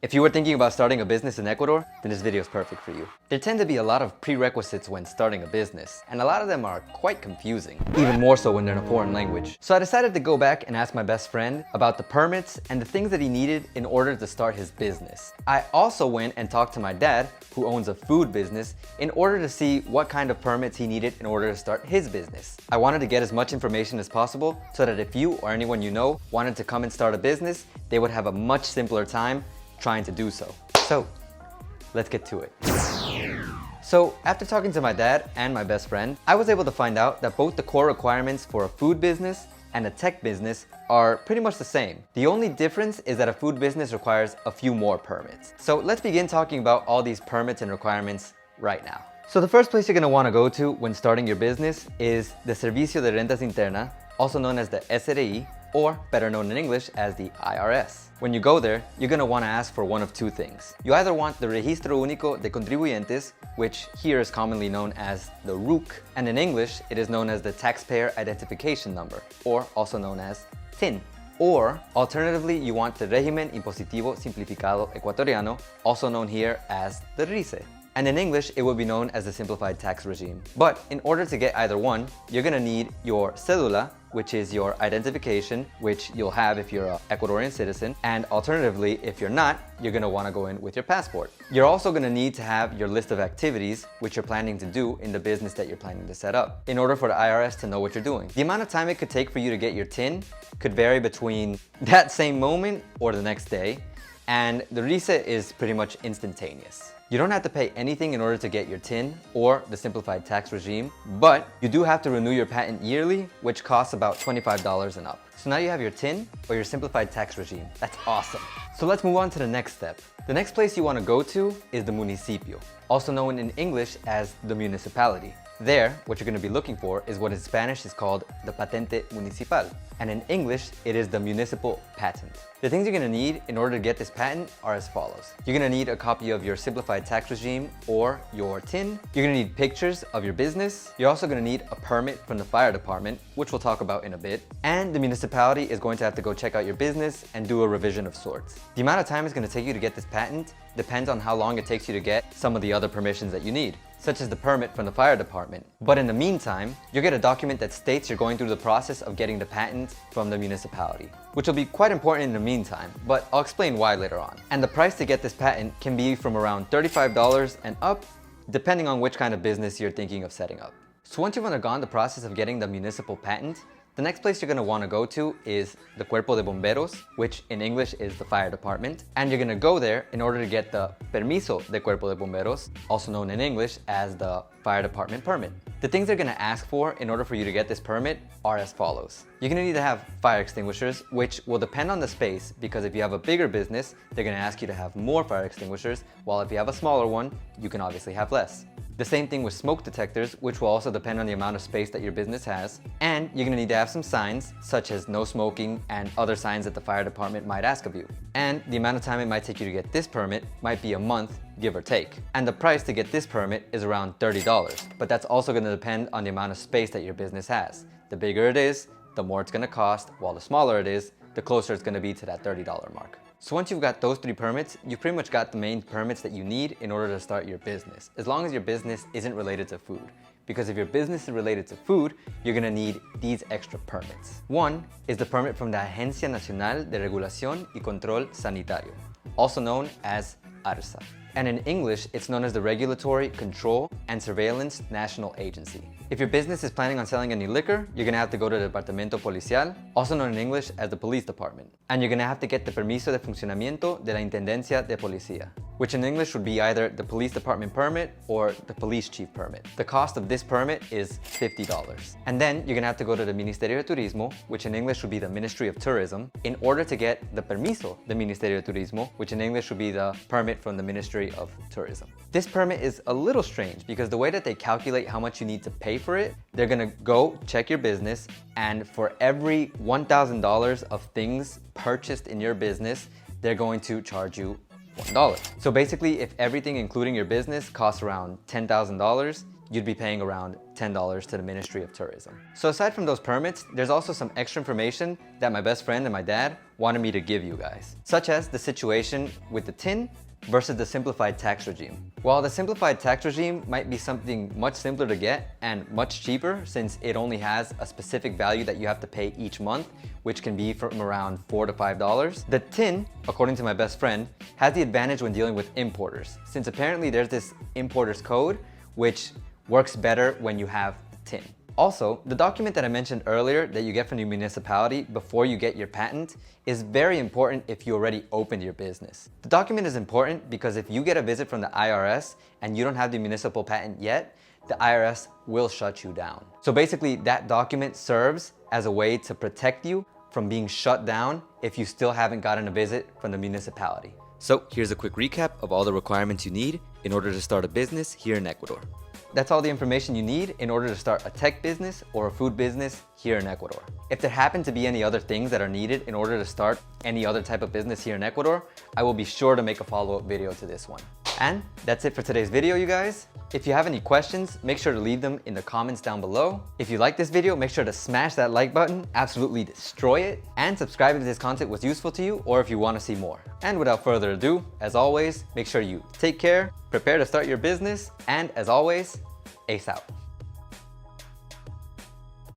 If you were thinking about starting a business in Ecuador, then this video is perfect for you. There tend to be a lot of prerequisites when starting a business, and a lot of them are quite confusing, even more so when they're in a foreign language. So I decided to go back and ask my best friend about the permits and the things that he needed in order to start his business. I also went and talked to my dad, who owns a food business, in order to see what kind of permits he needed in order to start his business. I wanted to get as much information as possible so that if you or anyone you know wanted to come and start a business, they would have a much simpler time trying to do so. So let's get to it. So after talking to my dad and my best friend, I was able to find out that both the core requirements for a food business and a tech business are pretty much the same. The only difference is that a food business requires a few more permits. So let's begin talking about all these permits and requirements right now. So the first place you're going to want to go to when starting your business is the Servicio de Rentas Interna, also known as the SRI, or better known in English as the IRS. When you go there, you're going to want to ask for one of two things. You either want the Registro Único de Contribuyentes, which here is commonly known as the RUC, and in English it is known as the Taxpayer Identification Number, or also known as TIN. Or alternatively, you want the Régimen Impositivo Simplificado Ecuatoriano, also known here as the RICE. And in English, it would be known as the Simplified Tax Regime. But in order to get either one, you're gonna need your cédula, which is your identification, which you'll have if you're an Ecuadorian citizen. And alternatively, if you're not, you're gonna wanna go in with your passport. You're also gonna need to have your list of activities which you're planning to do in the business that you're planning to set up in order for the IRS to know what you're doing. The amount of time it could take for you to get your TIN could vary between that same moment or the next day. And the RICE is pretty much instantaneous. You don't have to pay anything in order to get your TIN or the simplified tax regime, but you do have to renew your patent yearly, which costs about $25 and up. So now you have your TIN or your simplified tax regime. That's awesome. So let's move on to the next step. The next place you want to go to is the municipio, also known in English as the municipality. There, what you're going to be looking for is what in Spanish is called the patente municipal, and in English, it is the municipal patent. The things you're going to need in order to get this patent are as follows. You're going to need a copy of your simplified tax regime or your TIN. You're going to need pictures of your business. You're also going to need a permit from the fire department, which we'll talk about in a bit. And the municipality is going to have to go check out your business and do a revision of sorts. The amount of time it's going to take you to get this patent depends on how long it takes you to get some of the other permissions that you need, such as the permit from the fire department. But in the meantime, you'll get a document that states you're going through the process of getting the patent from the municipality, which will be quite important in the meantime, but I'll explain why later on. And the price to get this patent can be from around $35 and up, depending on which kind of business you're thinking of setting up. So once you've undergone the process of getting the municipal patent, the next place you're going to want to go to is the Cuerpo de Bomberos, which in English is the fire department. And you're going to go there in order to get the Permiso de Cuerpo de Bomberos, also known in English as the fire department permit. The things they're going to ask for in order for you to get this permit are as follows. You're going to need to have fire extinguishers, which will depend on the space, because if you have a bigger business, they're going to ask you to have more fire extinguishers, while if you have a smaller one, you can obviously have less. The same thing with smoke detectors, which will also depend on the amount of space that your business has. And you're gonna need to have some signs, such as no smoking and other signs that the fire department might ask of you. And the amount of time it might take you to get this permit might be a month, give or take. And the price to get this permit is around $30, but that's also gonna depend on the amount of space that your business has. The bigger it is, the more it's gonna cost, while the smaller it is, the closer it's gonna be to that $30 mark. So once you've got those three permits, you pretty much got the main permits that you need in order to start your business, as long as your business isn't related to food. Because if your business is related to food, you're gonna need these extra permits. One is the permit from the Agencia Nacional de Regulación y Control Sanitario, also known as ARSA. And in English, it's known as the Regulatory Control and Surveillance National Agency. If your business is planning on selling any liquor, you're gonna have to go to the Departamento Policial, also known in English as the Police Department. And you're gonna have to get the Permiso de Funcionamiento de la Intendencia de Policía, which in English would be either the Police Department permit or the Police Chief permit. The cost of this permit is $50. And then you're gonna have to go to the Ministerio de Turismo, which in English would be the Ministry of Tourism, in order to get the Permiso de Ministerio de Turismo, which in English would be the permit from the Ministry of Tourism. This permit is a little strange because the way that they calculate how much you need to pay for it, they're gonna go check your business, and for every $1,000 of things purchased in your business, they're going to charge you $1. So basically, if everything including your business costs around $10,000, you'd be paying around $10 to the Ministry of Tourism. So aside from those permits, there's also some extra information that my best friend and my dad wanted me to give you guys, such as the situation with the tin versus the simplified tax regime. While the simplified tax regime might be something much simpler to get and much cheaper since it only has a specific value that you have to pay each month, which can be from around $4 to $5, the tin, according to my best friend, has the advantage when dealing with importers, since apparently there's this importer's code which works better when you have the tin. Also, the document that I mentioned earlier that you get from your municipality before you get your patent is very important if you already opened your business. The document is important because if you get a visit from the IRS and you don't have the municipal patent yet, the IRS will shut you down. So basically, that document serves as a way to protect you from being shut down if you still haven't gotten a visit from the municipality. So here's a quick recap of all the requirements you need in order to start a business here in Ecuador. That's all the information you need in order to start a tech business or a food business here in Ecuador. If there happen to be any other things that are needed in order to start any other type of business here in Ecuador, I will be sure to make a follow-up video to this one. And that's it for today's video, you guys. If you have any questions, make sure to leave them in the comments down below. If you like this video, make sure to smash that like button, absolutely destroy it, and subscribe if this content was useful to you or if you want to see more. And without further ado, as always, make sure you take care, prepare to start your business, and as always, ace out.